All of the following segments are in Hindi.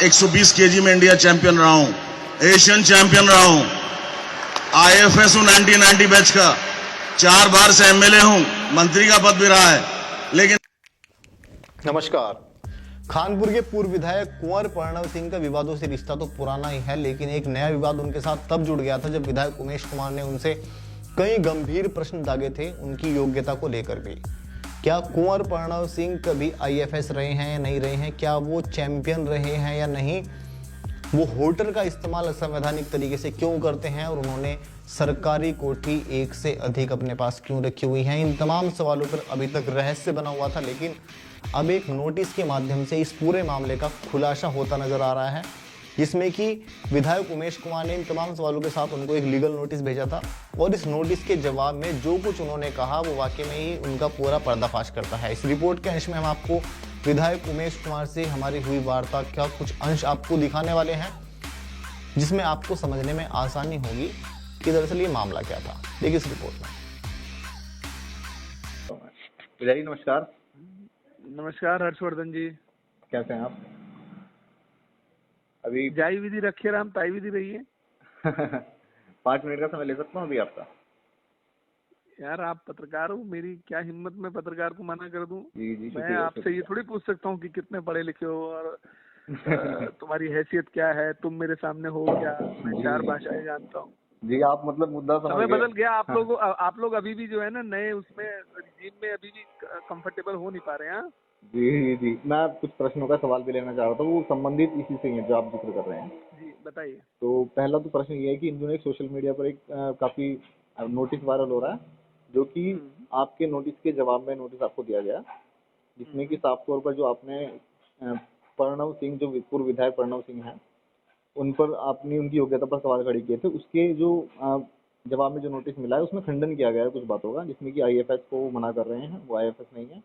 120 केजी में इंडिया चैंपियन रहा हूं, एशियन चैंपियन रहा हूं, आईएफएस हूं 1990 बैच का, 4 बार से एमएलए हूं, मंत्री का पद भी रहा है। लेकिन नमस्कार। खानपुर के पूर्व विधायक कुंवर प्रणव सिंह का विवादों से रिश्ता तो पुराना ही है, लेकिन एक नया विवाद उनके साथ तब जुड़ गया था जब विधायक उमेश कुमार ने उनसे कई गंभीर प्रश्न दागे थे उनकी योग्यता को लेकर भी। क्या कुंवर प्रणव सिंह कभी आईएफएस रहे हैं या नहीं रहे हैं, क्या वो चैंपियन रहे हैं या नहीं, वो होटल का इस्तेमाल असंवैधानिक तरीके से क्यों करते हैं और उन्होंने सरकारी कोठी एक से अधिक अपने पास क्यों रखी हुई है, इन तमाम सवालों पर अभी तक रहस्य बना हुआ था। लेकिन अब एक नोटिस के माध्यम से इस पूरे मामले का खुलासा होता नजर आ रहा है, जिसमें कि विधायक उमेश कुमार ने इन तमाम सवालों के साथ उनको एक लीगल नोटिस भेजा था और इस नोटिस के जवाब में जो कुछ उन्होंने कहा वो वाकई में ही उनका पूरा पर्दाफाश करता है। इस रिपोर्ट के अंश में हम आपको विधायक उमेश कुमार से हमारी हुई वार्ता का कुछ अंश आपको दिखाने वाले हैं, जिसमें आपको समझने में आसानी होगी कि दरअसल ये मामला क्या था। देखिए इस रिपोर्ट में। विधायक नमस्कार। नमस्कार हर्षवर्धन जी, कैसे हैं आप? अभी जाई विधि रखे राम ताई विधि रही है। 5 मिनट का समय ले सकता हूँ अभी आपका? यार आप पत्रकार हो, मेरी क्या हिम्मत में पत्रकार को मना कर दूं। जी जी, मैं आपसे ये थोड़ी पूछ सकता हूँ कि कितने पढ़े लिखे हो और तुम्हारी हैसियत क्या है, तुम मेरे सामने हो क्या। मैं 4 भाषाएं जानता हूँ जी। आप मतलब मुद्दा समझ समय गए। बदल गया। आप लोग अभी भी जो है ना नए उसमें रिजीम में अभी भी कंफर्टेबल हो नहीं पा रहे हैं। जी जी, मैं कुछ प्रश्नों का सवाल भी लेना चाह रहा था, वो संबंधित इसी से ही है जो आप जिक्र कर रहे हैं। जी बताइए। तो पहला तो प्रश्न ये है कि इन दिनों एक सोशल मीडिया पर एक काफी नोटिस वायरल हो रहा है, जो कि आपके नोटिस के जवाब में नोटिस आपको दिया गया, जिसमें कि साफ तौर पर जो आपने प्रणव सिंह, जो पूर्व विधायक प्रणव सिंह हैं, उन पर आपने उनकी योग्यता पर सवाल खड़े किए थे। उसके जो जवाब में जो नोटिस मिला है उसमें खंडन किया गया है कुछ बातों का, जिसमें कि आईएफएस को मना कर रहे हैं, वो आईएफएस नहीं है,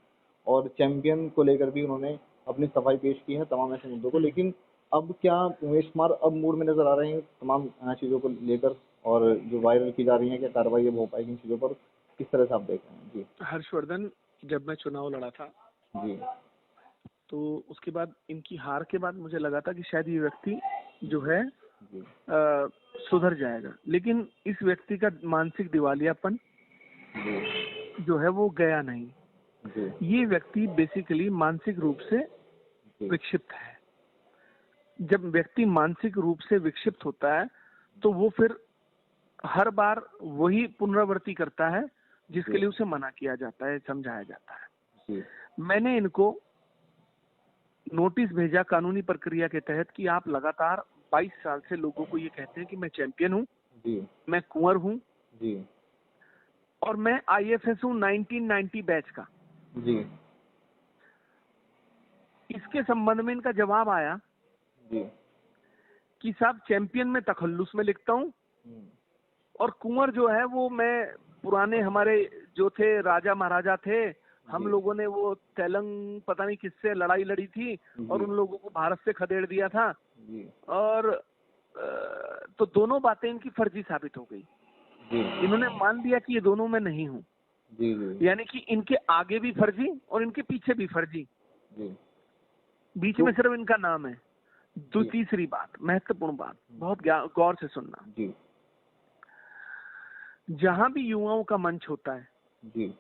और चैंपियन को लेकर भी उन्होंने अपनी सफाई पेश की है, तमाम ऐसे मुद्दों को। लेकिन अब क्या उमेश कुमार अब मूड में नजर आ रहे हैं तमाम चीजों को लेकर, और जो वायरल की जा रही है, क्या कार्रवाई अब हो पाएगी इन चीजों पर, किस तरह से आप देख रहे हैं? जी हर्षवर्धन, जब मैं चुनाव लड़ा था जी तो उसके बाद इनकी हार के बाद मुझे लगा था कि शायद ये व्यक्ति जो है जी सुधर जाएगा, लेकिन इस व्यक्ति का मानसिक दिवालियापन जी जो है वो गया नहीं। जी ये व्यक्ति बेसिकली मानसिक रूप से जी विक्षिप्त है। जब व्यक्ति मानसिक रूप से विक्षिप्त होता है तो वो फिर हर बार वही पुनरावृत्ति करता है जिसके लिए उसे मना किया जाता है, समझाया जाता है। जी मैंने इनको नोटिस भेजा कानूनी प्रक्रिया के तहत कि आप लगातार 22 साल से लोगों को ये कहते हैं कि मैं चैंपियन हूँ, जी मैं कुंवर हूँ जी और मैं आईएफएस हूँ 1990 बैच का। जी इसके संबंध में इनका जवाब आया जी कि साहब चैंपियन में तखल्लुस में लिखता हूँ और कुंवर जो है वो मैं पुराने हमारे जो थे राजा महाराजा थे, हम लोगों ने वो तेलंग पता नहीं किससे लड़ाई लड़ी थी और उन लोगों को भारत से खदेड़ दिया था जी और तो दोनों बातें इनकी फर्जी साबित हो गई। जी इन्होंने मान लिया कि ये दोनों में नहीं हूँ, जी जी यानी कि इनके आगे भी फर्जी और इनके पीछे भी फर्जी, जी बीच में सिर्फ इनका नाम है। तीसरी बात, महत्वपूर्ण बात, बहुत गौर से सुनना। जी जहां भी युवाओं का मंच होता है, जी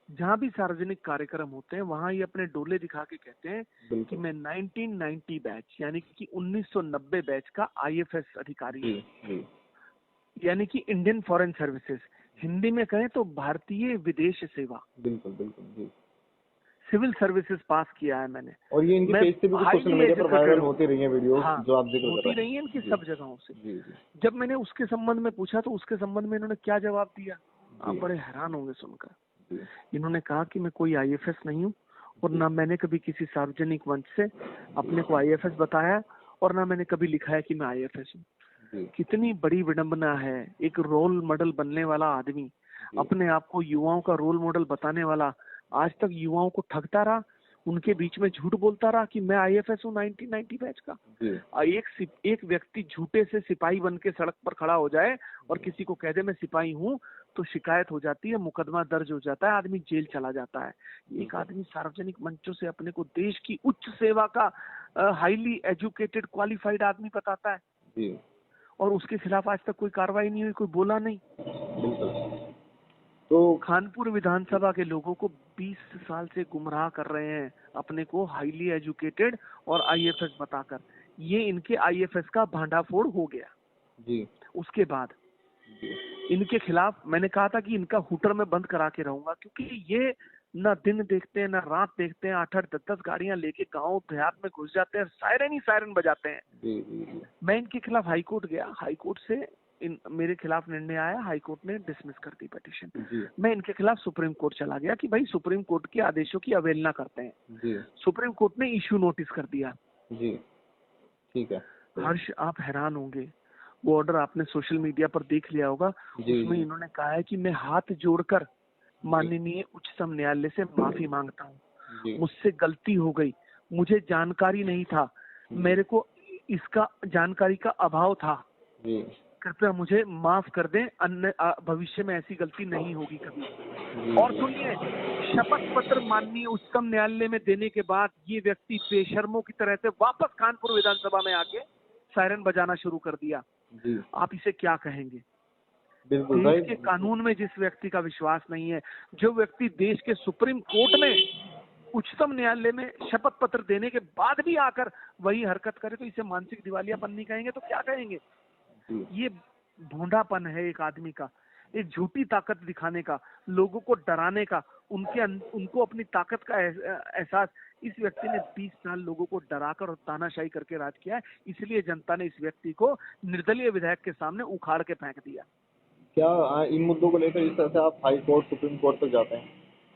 जहां भी सार्वजनिक कार्यक्रम होते हैं, वहां ये अपने डोले दिखा के कहते हैं कि बिल्कुल मैं 1990 बैच यानी कि 1990 बैच का आईएफएस अधिकारी जी हूं, जी यानी कि इंडियन फॉरेन सर्विसेज, हिंदी में कहें तो भारतीय विदेश सेवा, बिल्कुल बिल्कुल जी। सिविल सर्विसेज पास किया है मैंने। और ये इनकी मैं पेज से भी कुछ सोशल highly मीडिया पर वायरल educated हूं। होती रही हैं वीडियो, हाँ, जो आप जिक्र कर होती रहे हैं। रही है इनकी जी, सब जगहों से। जी जी जब मैंने उसके संबंध में पूछा तो उसके संबंध में इन्होंने क्या जवाब दिया, आप जी। बड़े हैरान होंगे सुनकर। जी इन्होंने कहा कि मैं कोई आईएफएस नहीं हूँ और ना मैंने कभी किसी सार्वजनिक मंच से अपने को आईएफएस बताया और ना मैंने कभी लिखा है कि मैं आईएफएस हूँ। जी कितनी बड़ी विडंबना है, एक रोल मॉडल बनने वाला आदमी, अपने आप को युवाओं का रोल मॉडल बताने वाला, आज तक युवाओं को ठगता रहा, उनके बीच में झूठ बोलता रहा कि मैं आईएफएस हूँ 1990 बैच का। जी एक व्यक्ति झूठे से सिपाही बन के सड़क पर खड़ा हो जाए और किसी को कह दे मैं सिपाही हूँ, तो शिकायत हो जाती है, मुकदमा दर्ज हो जाता है, आदमी जेल चला जाता है। एक आदमी सार्वजनिक मंचों से अपने को देश की उच्च सेवा का हाईली एजुकेटेड क्वालिफाइड आदमी बताता है, जी और उसके खिलाफ आज तक कोई कार्रवाई नहीं हुई, कोई बोला नहीं। बिल्कुल। तो कानपुर विधानसभा के लोगों को 20 साल से गुमराह कर रहे हैं, अपने को हाईली एजुकेटेड और आईएफएस बताकर। ये इनके आईएफएस का भांडाफोड़ हो गया। जी उसके बाद जी इनके खिलाफ मैंने कहा था कि इनका हुटर में बंद करा के रहूंगा, क्योंकि ये ना दिन देखते हैं ना रात देखते हैं, 8-8 10-10 गाड़ियां लेके गांव देहात में घुस जाते हैं, सायरन ही सायरन बजाते हैं। जी जी जी मैं इनके खिलाफ हाईकोर्ट गया, हाईकोर्ट से मेरे खिलाफ निर्णय आया, हाईकोर्ट ने डिसमिस कर दी पिटीशन। जी मैं इनके खिलाफ सुप्रीम कोर्ट चला गया कि भाई सुप्रीम कोर्ट के आदेशों की अवहेलना करते हैं। जी सुप्रीम कोर्ट ने इश्यू नोटिस कर दिया। जी ठीक है। हर्ष, आप हैरान होंगे, वो ऑर्डर आपने सोशल मीडिया पर देख लिया होगा। जी उसमें इन्होंने कहा है कि मैं हाथ जोड़कर माननीय उच्चतम न्यायालय से माफी मांगता हूँ, जी मुझसे गलती हो गई, मुझे जानकारी नहीं था, मेरे को इसका जानकारी का अभाव था, जी कृपया मुझे माफ कर दें, अन्य भविष्य में ऐसी गलती नहीं होगी कभी। जी और सुनिए, शपथ पत्र माननीय उच्चतम न्यायालय में देने के बाद ये व्यक्ति बेशर्मों की तरह से वापस कानपुर विधानसभा में आके सायरन बजाना शुरू कर दिया। जी आप इसे क्या कहेंगे? बिल्कुल देश भाई। के कानून में जिस व्यक्ति का विश्वास नहीं है, जो व्यक्ति देश के सुप्रीम कोर्ट में उच्चतम न्यायालय में शपथ पत्र देने के बाद भी आकर वही हरकत करे, तो इसे मानसिक दिवालियापन नहीं कहेंगे तो क्या कहेंगे? जी ये भोंडापन है एक आदमी का, एक झूठी ताकत दिखाने का, लोगों को डराने का, उनको अपनी ताकत का एहसास। इस व्यक्ति ने 20 साल लोगों को डराकर और तानाशाही करके राज किया है, इसलिए जनता ने इस व्यक्ति को निर्दलीय विधायक के सामने उखाड़ के फेंक दिया। क्या इन मुद्दों को लेकर इस तरह से आप हाई कोर्ट सुप्रीम कोर्ट तक जाते हैं,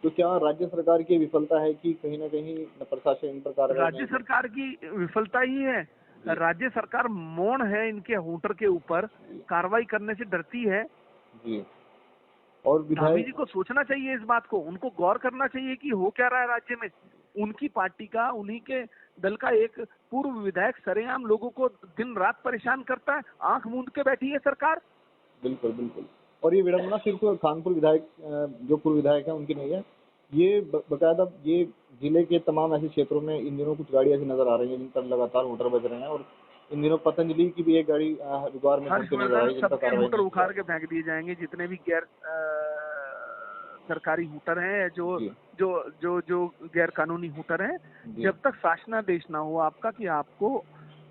तो क्या राज्य सरकार की विफलता है कि कहीं ना कहीं प्रशासन इन पर कार्रवाई राज्य सरकार की विफलता ही है। राज्य सरकार मौन है, इनके हुटर के ऊपर कार्रवाई करने से डरती है। जी और गांधी विधायक जी को सोचना चाहिए इस बात को, उनको गौर करना चाहिए कि हो क्या रहा है राज्य में। उनकी पार्टी का, उन्हीं के दल का एक पूर्व विधायक सरेआम लोगों को दिन रात परेशान करता है, आंख मूंद के बैठी है सरकार। बिल्कुल बिल्कुल। और ये विडंबना सिर्फ खानपुर विधायक जो पूर्व विधायक है उनकी नहीं है, ये बकायदा ये जिले के तमाम ऐसे क्षेत्रों में इन दिनों कुछ गाड़ी ऐसी नजर आ रही है जिन पर लगातार हुटर बज रहे हैं। और इन दिनों पतंजलि की भी एक गाड़ी हरिद्वार में पहुंचती नजर आ रही है जिन पर सबके कार्रवाई हुटर नहीं उखाड़ के फेंक दिए जाएंगे, जितने भी गैर सरकारी हुटर हैं, जो जी। जो जो जो गैर कानूनी हुटर हैं। जी। जब तक शासनादेश ना हो आपका कि आपको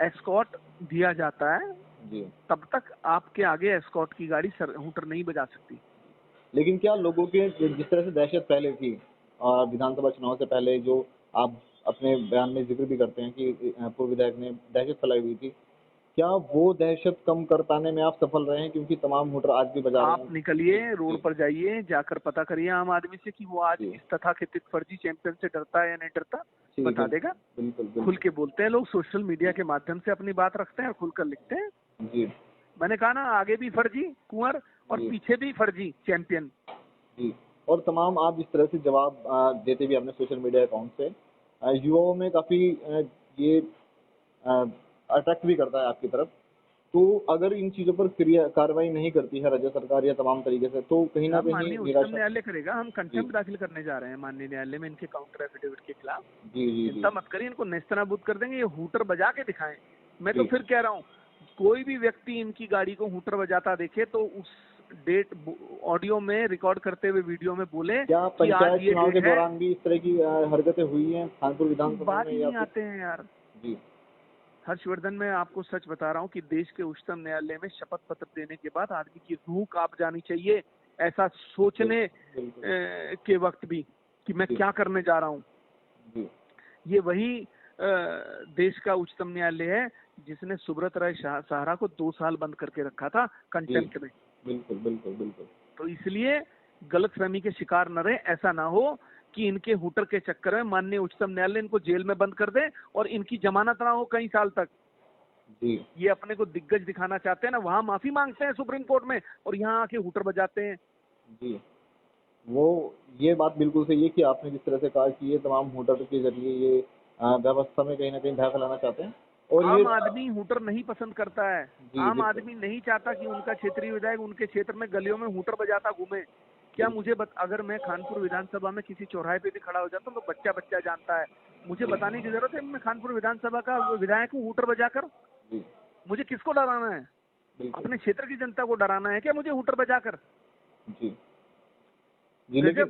एस्कॉर्ट दिया जाता है, जी तब तक आपके आगे एस्कॉर्ट की गाड़ी हुटर नहीं बजा सकती। लेकिन क्या लोगों के जिस तरह से दहशत पहले थी विधानसभा चुनाव से पहले, जो आप अपने बयान में जिक्र भी करते हैं कि पूर्व विधायक ने दहशत फैलाई हुई थी, क्या वो दहशत कम कर पाने में आप सफल रहे हैं? क्योंकि तमाम वोटर आज भी बजा रहे आप हैं। निकलिए, रोड पर जाइए, जाकर पता करिए आम आदमी से कि वो आज जी। इस तथाकथित फर्जी चैंपियन से डरता है या नहीं डरता, ठीक बता है। देगा। बिल्कुल खुल बिल्कुल के बोलते हैं लोग, सोशल मीडिया के माध्यम से अपनी बात रखते हैं और खुलकर लिखते हैं। जी मैंने कहा ना, आगे भी फर्जी कुंवर और जी। पीछे भी फर्जी चैंपियन। जी। और तमाम आप जिस तरह से जवाब देते भी अपने सोशल मीडिया अकाउंट से, युवाओं में काफी ये अट्रैक्ट भी करता है आपकी तरफ। तो अगर इन चीजों पर कार्रवाई नहीं करती है राज्य सरकार या तमाम तरीके से, तो कहीं ना हम कहीं माननीय उच्चतम निराशा। न्यायालय करेगा, हम कंटेम्प्ट जी। दाखिल करने जा रहे हैं माननीय न्यायालय में इनके काउंटर एफिडेविट के खिलाफ। जी जी जी चिंता मत करिए, इनको नेस्तनाबूद कर देंगे, ये हुटर बजा के दिखाएं। मैं तो जी। फिर कह रहा हूँ, कोई भी व्यक्ति इनकी गाड़ी को हुटर बजाता देखे तो उस डेट ऑडियो में रिकॉर्ड करते हुए वीडियो में बोले क्या कि आज पंचायत ये चुनाव के डेट है। दौरान भी इस तरह की हरकतें हुई हैं कानपुर विधानसभा बात में ही या नहीं फिर? आते हैं यार। जी हर्षवर्धन, मैं आपको सच बता रहा हूँ कि देश के उच्चतम न्यायालय में शपथ पत्र देने के बाद आदमी की रूह कांप जानी चाहिए, ऐसा सोचने बिल्कुल के वक्त भी कि मैं जी। क्या करने जा रहा हूँ। जी ये वही देश का उच्चतम न्यायालय है जिसने सुब्रत राय सहारा को 2 साल बंद करके रखा था कंटेम्प्ट में। बिल्कुल बिल्कुल बिल्कुल। तो इसलिए गलतफहमी के शिकार न रहे, ऐसा ना हो कि इनके हुटर के चक्कर में माननीय उच्चतम न्यायालय इनको जेल में बंद कर दे और इनकी जमानत ना हो कई साल तक। जी ये अपने को दिग्गज दिखाना चाहते हैं ना, वहां माफी मांगते हैं सुप्रीम कोर्ट में और यहाँ आके हुटर बजाते हैं। जी वो ये बात बिल्कुल सही है कि आपने जिस तरह से कहा कि ये तमाम होटल के जरिए ये व्यवस्था में कहीं ना कहीं भय फैलाना चाहते हैं। और आम ये आदमी हूटर नहीं पसंद करता है। जी, आम बिल्कुल। आदमी नहीं चाहता कि उनका क्षेत्रीय विधायक उनके क्षेत्र में गलियों में हूटर बजाता घूमे। क्या मुझे अगर मैं खानपुर विधानसभा में किसी चौराहे पे भी खड़ा हो जाता हूँ तो बच्चा बच्चा जानता है, मुझे बताने की जरूरत है मैं खानपुर विधानसभा का विधायक हूँ हूटर बजाकर? जी, मुझे किसको डराना है? बिल्कुल। अपने क्षेत्र की जनता को डराना है क्या मुझे हूटर बजाकर? जी जी, लेकिन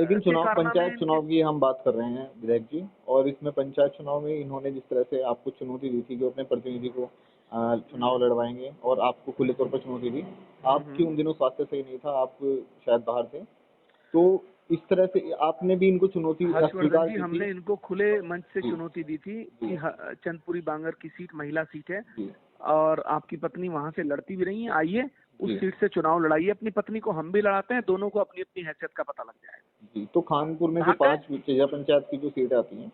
के चुनाव, कारनामे पंचायत इनके। चुनाव की हम बात कर रहे हैं विधायक जी, और इसमें पंचायत चुनाव में इन्होंने जिस तरह से आपको चुनौती दी थी कि अपने प्रतिनिधि को चुनाव लड़वाएंगे, और आपको खुले तौर पर चुनौती दी। आपकी उन दिनों स्वास्थ्य सही नहीं था, आप शायद बाहर थे, तो इस तरह से आपने भी इनको चुनौती हर्षवर्धन स्वीकार जी, की हमने थी। इनको खुले मंच से जी। चुनौती दी थी कि चंदपुरी बांगर की सीट महिला सीट है जी और आपकी पत्नी वहां से लड़ती भी रही है, आइए उस जी सीट से चुनाव लड़ाइए अपनी पत्नी को, हम भी लड़ाते हैं, दोनों को अपनी अपनी हैसियत का पता लग जाएगा। जी, तो खानपुर में जो भागते 5 जिला पंचायत की जो सीटें आती हैं,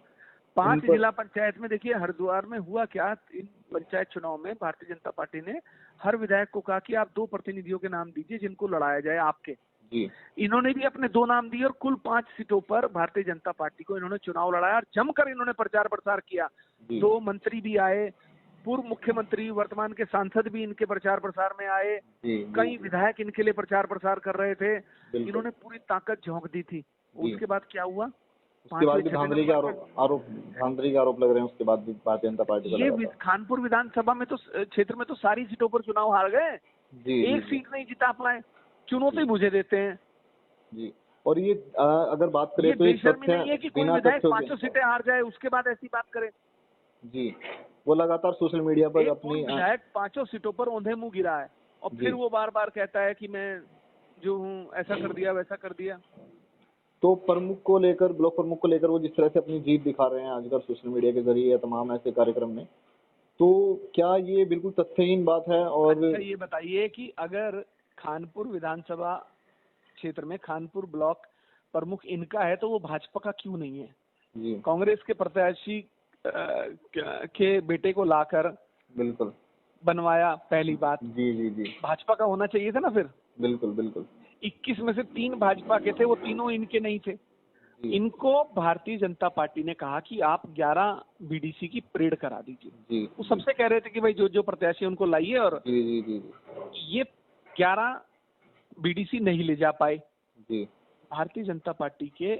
5 उन पर जिला पंचायत में देखिए हरिद्वार में हुआ क्या, इन पंचायत चुनाव में भारतीय जनता पार्टी ने हर विधायक को कहा कि आप 2 प्रतिनिधियों के नाम दीजिए जिनको लड़ाया जाए आपके। जी इन्होंने भी अपने 2 नाम दिए और कुल 5 सीटों पर भारतीय जनता पार्टी को इन्होंने चुनाव लड़ाया और जमकर इन्होंने प्रचार प्रसार किया। जी 2 मंत्री भी आए, पूर्व मुख्यमंत्री वर्तमान के सांसद भी इनके प्रचार प्रसार में आए, जी कई विधायक इनके लिए प्रचार प्रसार कर रहे थे, बिल्कुल। इन्होंने पूरी ताकत झोंक दी थी। जी। उसके बाद क्या हुआ? उसके बाद भी 5वें धांधली के धांधली के आरोप लग रहे हैं, उसके बाद भी भारतीय जनता पार्टी का ये लगातार। खानपुर विधानसभा में तो क्षेत्र में तो सारी सीटों पर चुनाव हार गए, जी एक सीट नहीं जिता पाए, चुनौती मुझे देते हैं। जी, और ये अगर बात करें ये तो एक बेशर्मी तथ्य नहीं है कि कोई बिना विधायक तथ्यों 5 सीटें हार जाए उसके बाद ऐसी बात करे। जी, वो लगातार सोशल मीडिया पर एक अपनी विधायक 5 सीटों पर औंधे मुंह गिरा है और जी। फिर वो बार बार कहता है कि मैं जो हूँ ऐसा कर दिया वैसा कर दिया। तो प्रमुख को लेकर, ब्लॉक प्रमुख को लेकर वो जिस तरह से अपनी जीत दिखा रहे हैं आजकल सोशल मीडिया के जरिए या तमाम ऐसे कार्यक्रम में, तो क्या ये बिल्कुल तथ्यहीन बात है? और अच्छा ये बताइए कि अगर खानपुर विधानसभा क्षेत्र में खानपुर ब्लॉक प्रमुख इनका है तो वो भाजपा का क्यों नहीं है? जी कांग्रेस के प्रत्याशी के बेटे को लाकर बिल्कुल। बनवाया, पहली बात। जी जी जी भाजपा का होना चाहिए था ना फिर। बिल्कुल बिल्कुल। 21 में से 3 भाजपा के थे, वो तीनों इनके नहीं थे। जी इनको भारतीय जनता पार्टी ने कहा कि आप 11 बीडीसी की परेड करा दीजिए। जी वो सबसे कह रहे थे कि भाई जो जो प्रत्याशी उनको लाइए, और जी जी जी ये 11 बीडीसी नहीं ले जा पाए। जी भारतीय जनता पार्टी के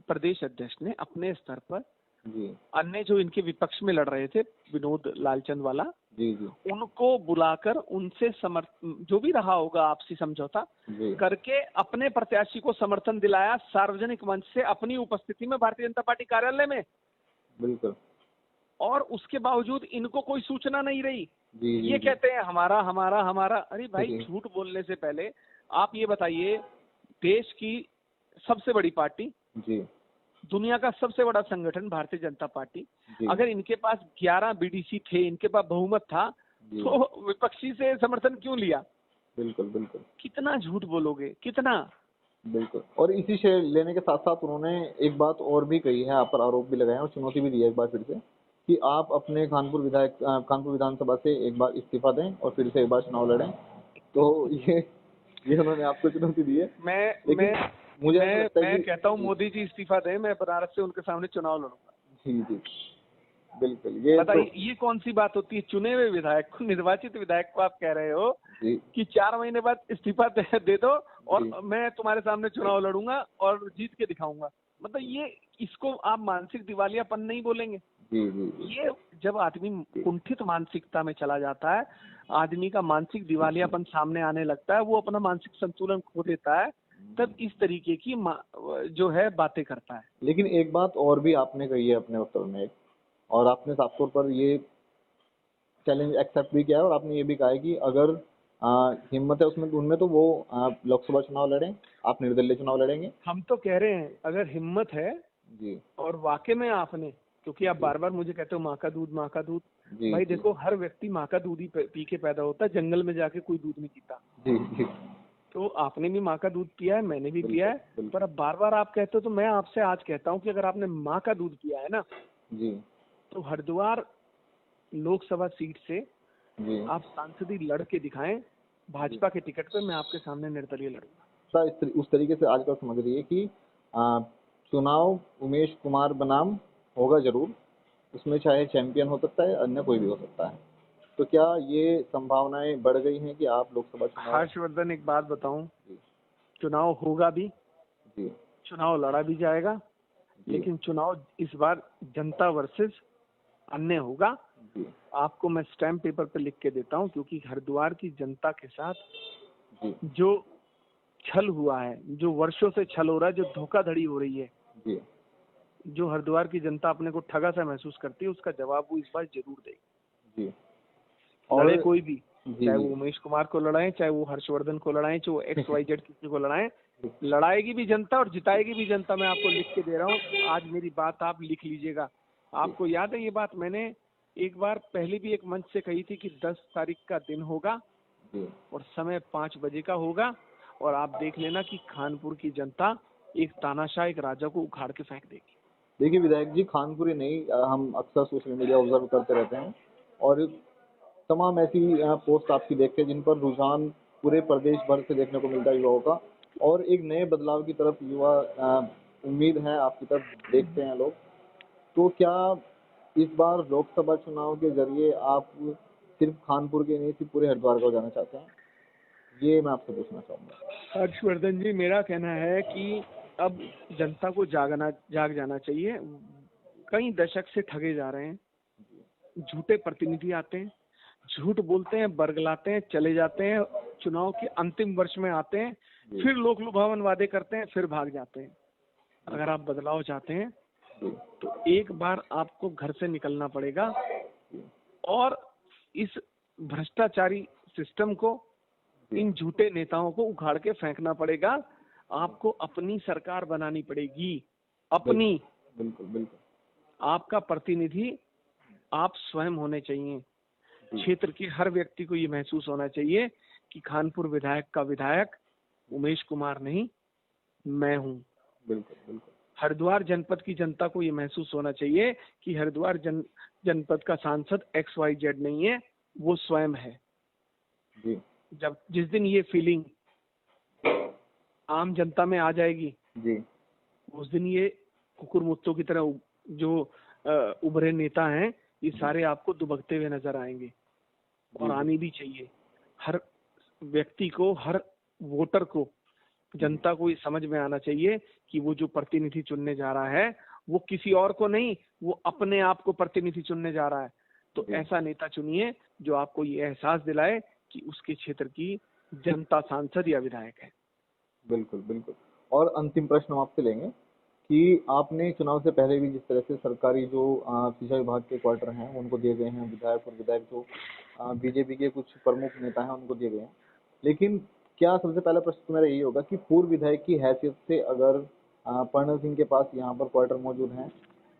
प्रदेश अध्यक्ष ने अपने स्तर पर जी अन्य जो इनके विपक्ष में लड़ रहे थे, विनोद लालचंद वाला, जी जी उनको बुलाकर उनसे जो भी रहा होगा आपसी समझौता जी करके अपने प्रत्याशी को समर्थन दिलाया सार्वजनिक मंच से अपनी उपस्थिति में भारतीय जनता पार्टी कार्यालय में, बिल्कुल। और उसके बावजूद इनको कोई सूचना नहीं रही। जी जी ये जी कहते हैं हमारा हमारा हमारा। अरे भाई, जी। झूठ बोलने से पहले आप ये बताइए, देश की सबसे बड़ी पार्टी, जी दुनिया का सबसे बड़ा संगठन भारतीय जनता पार्टी, जी अगर इनके पास 11 बीडीसी थे, इनके पास बहुमत था, जी तो विपक्षी से समर्थन क्यों लिया? बिल्कुल बिल्कुल कितना झूठ बोलोगे, कितना? बिल्कुल। और इसी से लेने के साथ साथ उन्होंने एक बात और भी कही है, आप पर आरोप भी लगाए हैं और चुनौती भी दी है एक बार फिर से, कि आप अपने खानपुर विधानसभा से एक बार इस्तीफा दें और फिर से एक बार चुनाव लड़ें। तो ये उन्होंने आपको चुनौती दी है। लेकिन मुझे ऐसा लगता है मैं कि कहता हूँ मोदी जी इस्तीफा दें, मैं बनारस से उनके सामने चुनाव लड़ूंगा। जी जी बिल्कुल। ये बताइए ये कौन सी बात होती है? चुने हुए विधायक को, निर्वाचित विधायक को आप कह रहे हो जी कि 4 महीने बाद इस्तीफा दे दो और जी। मैं तुम्हारे सामने चुनाव लड़ूंगा और जीत के दिखाऊंगा। मतलब ये, इसको आप मानसिक दिवालियापन नहीं बोलेंगे? जी जी ये जब आदमी कुंठित मानसिकता में चला जाता है, आदमी का मानसिक दिवालियापन सामने आने लगता है, वो अपना मानसिक संतुलन खो देता है, तब इस तरीके की जो है बातें करता है। लेकिन एक बात और भी आपने कही है अपने उत्तर में, और आपने साफ तौर पर ये चैलेंज एक्सेप्ट भी किया है, और आपने ये भी कहा है कि अगर हिम्मत है उसमें उनमें तो वो लोकसभा चुनाव लड़ें, आप निर्दलीय चुनाव लड़ेंगे। हम तो कह रहे हैं अगर हिम्मत है जी और वाकई में आपने, क्योंकि आप बार बार मुझे कहते हो माँ का दूध माँ का दूध, जी भाई जी देखो हर व्यक्ति माँ का दूध ही पी के पैदा होता है, जंगल में जाके कोई दूध नहीं पीता। जी जी तो आपने भी माँ का दूध पिया है, मैंने भी बिल्कुल, पिया है, बिल्कुल। पर अब बार बार आप कहते हो तो मैं आपसे आज कहता हूँ कि अगर आपने माँ का दूध पिया है ना, जी तो हरिद्वार लोकसभा सीट से जी आप सांसदी लड़ के दिखाएं, भाजपा के टिकट पे मैं आपके सामने निर्दलीय लड़ूंगा। सर उस तरीके से आजकल समझ रही है कि चुनाव उमेश कुमार बनाम होगा जरूर, उसमें चाहे चैंपियन हो सकता है, अन्य कोई भी हो सकता है। तो क्या ये संभावनाएं बढ़ गई हैं कि आप लोकसभा चुनाव? हर्षवर्धन, एक बात बताऊं, जी चुनाव होगा भी, जी चुनाव लड़ा भी जाएगा, जी लेकिन चुनाव इस बार जनता वर्सेस अन्य होगा। जी आपको मैं स्टैम्प पेपर पे लिख के देता हूं, क्योंकि हरिद्वार की जनता के साथ जी जो छल हुआ है, जो वर्षों से छल हो रहा है, जो धोखाधड़ी हो रही है, जी जो हरिद्वार की जनता अपने को ठगा सा महसूस करती है, उसका जवाब वो इस बार जरूर देगी। जी लड़े और कोई भी, जी चाहे जी वो उमेश कुमार को लड़ाए, चाहे वो हर्षवर्धन को लड़ाए, चाहे वो XYZ किसी को लड़ाए, लड़ाएगी भी जनता और जिताएगी भी जनता। मैं आपको लिख के दे रहा हूँ, आज मेरी बात आप लिख लीजिएगा। आपको याद है ये बात मैंने एक बार पहले भी एक मंच से कही थी कि 10 तारीख का दिन होगा जी और समय 5 बजे का होगा, और आप देख लेना कि खानपुर की जनता एक तानाशाह, एक राजा को उखाड़ के फेंक देगी। देखिए विधायक जी, खानपुरी नहीं, हम अक्सर सोशल मीडिया ऑब्जर्व करते रहते हैं और तमाम ऐसी पोस्ट आपकी देखते हैं जिन पर रुझान पूरे प्रदेश भर से देखने को मिलता है युवाओं का, और एक नए बदलाव की तरफ युवा उम्मीद है आपकी तरफ देखते हैं लोग। तो क्या इस बार लोकसभा चुनाव के जरिए आप सिर्फ खानपुर के नहीं, सिर्फ पूरे हरिद्वार को जाना चाहते हैं? ये मैं आपसे पूछना चाहूंगा। हर्षवर्धन जी, मेरा कहना है कि अब जनता को जाग जाना चाहिए। कई दशक से ठगे जा रहे हैं, झूठे प्रतिनिधि आते हैं, झूठ बोलते हैं, बरगलाते हैं, चले जाते हैं, चुनाव के अंतिम वर्ष में आते हैं, फिर लोक लुभावन वादे करते हैं, फिर भाग जाते हैं। अगर आप बदलाव चाहते हैं तो एक बार आपको घर से निकलना पड़ेगा और इस भ्रष्टाचारी सिस्टम को, इन झूठे नेताओं को उखाड़ के फेंकना पड़ेगा। आपको अपनी सरकार बनानी पड़ेगी, अपनी। बिल्कुल बिल्कुल आपका प्रतिनिधि आप स्वयं होने चाहिए। क्षेत्र के हर व्यक्ति को ये महसूस होना चाहिए कि खानपुर विधायक का विधायक उमेश कुमार नहीं, मैं हूँ। बिल्कुल बिल्कुल हरिद्वार जनपद की जनता को ये महसूस होना चाहिए कि हरिद्वार जनपद का सांसद XYZ नहीं है, वो स्वयं है। जी जिस दिन ये फीलिंग आम जनता में आ जाएगी, जी उस दिन ये कुकुर मुत्तों की तरह जो उभरे नेता हैं, ये सारे आपको दुबकते हुए नजर आएंगे। और आनी भी चाहिए। हर व्यक्ति को, हर वोटर को, जनता को ये समझ में आना चाहिए कि वो जो प्रतिनिधि चुनने जा रहा है वो किसी और को नहीं, वो अपने आप को प्रतिनिधि चुनने जा रहा है। तो ऐसा नेता चुनिए जो आपको ये एहसास दिलाए कि उसके क्षेत्र की जनता सांसद या विधायक है। बिल्कुल बिल्कुल और अंतिम प्रश्न हम आपसे लेंगे कि आपने चुनाव से पहले भी जिस तरह से सरकारी जो शिक्षा विभाग के क्वार्टर हैं उनको दिए गए हैं, विधायक और विधायक जो बीजेपी के कुछ प्रमुख नेता हैं उनको दिए गए हैं, लेकिन क्या सबसे पहला प्रश्न तो मेरा यही होगा कि पूर्व विधायक की हैसियत से अगर प्रणव सिंह के पास यहाँ पर क्वार्टर मौजूद हैं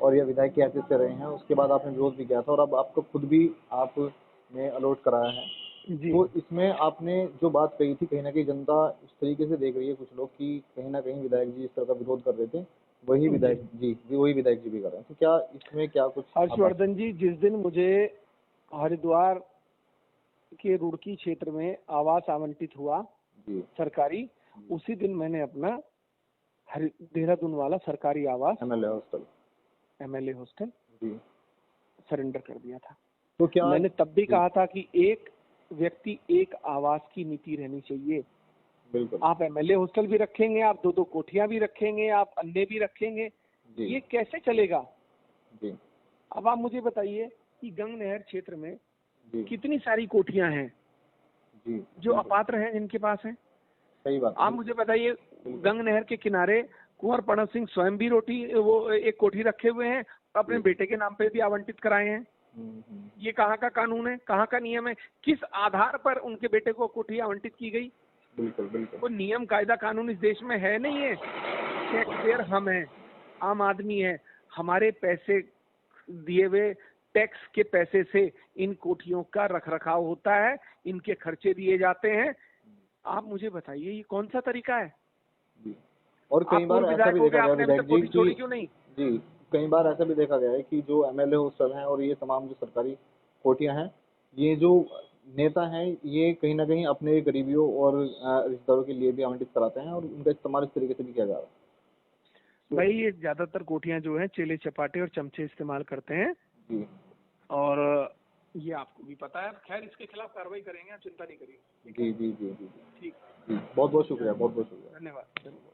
और यह विधायक की हैसियत से रहे हैं, उसके बाद आपने विरोध भी किया था और अब आपको खुद भी आपने अलॉट कराया है, तो इसमें आपने जो बात कही थी, कहीं ना कहीं जनता उस तरीके से देख रही है, कुछ लोग, कि कहीं ना कहीं विधायक जी इस तरह का विरोध कर रहे थे, वही विधायक जी भी कर रहे हैं। तो क्या इसमें क्या कुछ? हर्षवर्धन जी, जिस दिन मुझे हरिद्वार के रुड़की क्षेत्र में आवास आवंटित हुआ जी सरकारी, उसी दिन मैंने अपना देहरादून वाला सरकारी आवास MLA हॉस्टल जी सरेंडर कर दिया था। तो क्या मैंने तब भी कहा था कि एक व्यक्ति एक आवास की नीति रहनी चाहिए। बिल्कुल आप MLA हॉस्टल भी रखेंगे, आप 2-2 कोठियां भी रखेंगे, आप अन्य भी रखेंगे, ये कैसे चलेगा? जी अब आप मुझे बताइए कि गंग नहर क्षेत्र में जी कितनी सारी कोठियां हैं जी जो अपात्र हैं, जिनके पास हैं। सही बात। आप मुझे बताइए, गंग नहर के किनारे कुंवर प्रणव सिंह स्वयं भी एक कोठी रखे हुए हैं, अपने बेटे के नाम पे भी आवंटित कराए हैं। ये कहाँ का कानून है, कहाँ का नियम है? किस आधार पर उनके बेटे को कोठी आवंटित की गई? बिल्कुल बिल्कुल कोई नियम कायदा कानून इस देश में है नहीं है। टैक्स पेयर हम हैं, आम आदमी है, हमारे पैसे दिए हुए टैक्स के पैसे से इन कोठियों का रखरखाव होता है, इनके खर्चे दिए जाते हैं। आप मुझे बताइए ये कौन सा तरीका है? जी। और कई बार ऐसा भी देखा गया विधायक जी छोड़ी क्यों नहीं? जी, कई बार ऐसा भी देखा गया है कि जो MLA हॉस्टल हैं और ये तमाम जो सरकारी कोठियां हैं, ये जो नेता हैं ये कहीं ना कहीं अपने गरीबियों और रिश्तेदारों के लिए भी आवंटित कराते हैं और उनका इस्तेमाल इस तरीके से भी किया जा रहा है। भाई ये ज्यादातर कोठियां जो हैं चेले चपाटे और चमचे इस्तेमाल करते हैं। जी और ये आपको भी पता है। खैर इसके खिलाफ कार्रवाई करेंगे, आप चिंता नहीं करिए। जी जी जी जी ठीक, जी, बहुत बहुत शुक्रिया, बहुत बहुत शुक्रिया। धन्यवाद।